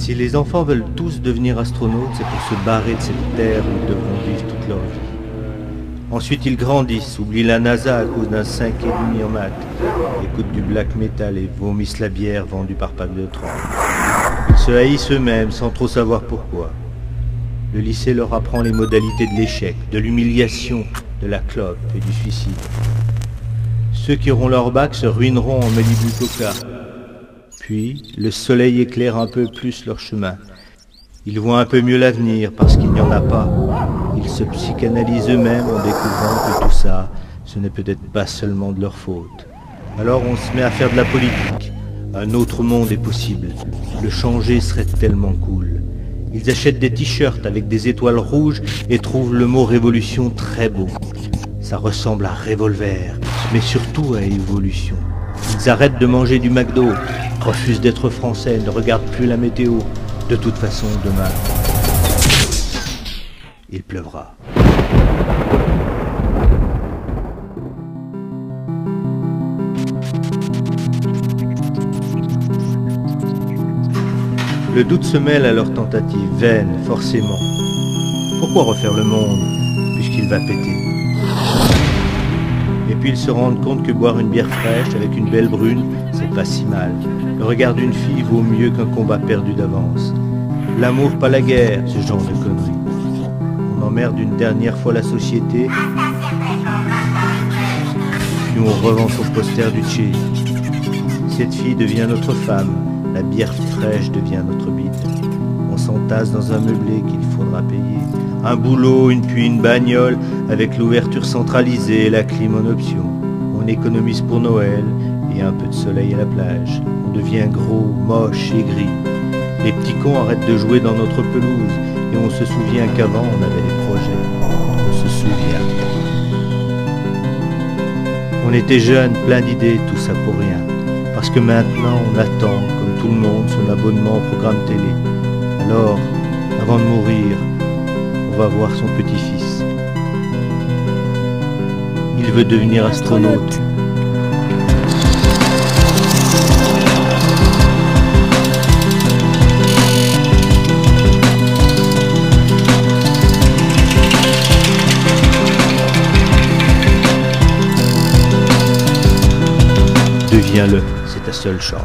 Si les enfants veulent tous devenir astronautes, c'est pour se barrer de cette terre où ils devront vivre toute leur vie. Ensuite, ils grandissent, oublient la NASA à cause d'un 5,5 en maths, écoutent du black metal et vomissent la bière vendue par pack de 30. Ils se haïssent eux-mêmes sans trop savoir pourquoi. Le lycée leur apprend les modalités de l'échec, de l'humiliation, de la clope et du suicide. Ceux qui auront leur bac se ruineront en Malibu Coca. Puis, le soleil éclaire un peu plus leur chemin. Ils voient un peu mieux l'avenir parce qu'il n'y en a pas. Ils se psychanalysent eux-mêmes en découvrant que tout ça, ce n'est peut-être pas seulement de leur faute. Alors on se met à faire de la politique. Un autre monde est possible. Le changer serait tellement cool. Ils achètent des t-shirts avec des étoiles rouges et trouvent le mot révolution très beau. Ça ressemble à revolver, mais surtout à évolution. Ils arrêtent de manger du McDo, refusent d'être français, ne regardent plus la météo. De toute façon, demain, il pleuvra. Le doute se mêle à leurs tentatives, vaines, forcément. Pourquoi refaire le monde, puisqu'il va péter? Et puis ils se rendent compte que boire une bière fraîche avec une belle brune, c'est pas si mal. Le regard d'une fille vaut mieux qu'un combat perdu d'avance. L'amour, pas la guerre, ce genre de conneries. On emmerde une dernière fois la société, puis on revend son poster du Che. Cette fille devient notre femme, la bière fraîche devient notre bite. On s'entasse dans un meublé qu'il faudra payer. Un boulot, puis une bagnole, avec l'ouverture centralisée et la clim en option. On économise pour Noël et un peu de soleil à la plage. On devient gros, moche et gris. Les petits cons arrêtent de jouer dans notre pelouse et on se souvient qu'avant on avait des projets. On se souvient. On était jeunes, plein d'idées, tout ça pour rien. Parce que maintenant on attend, comme tout le monde, son abonnement au programme télé. Alors, avant de mourir, on va voir son petit-fils. Il veut devenir astronaute. Deviens-le, c'est ta seule chance.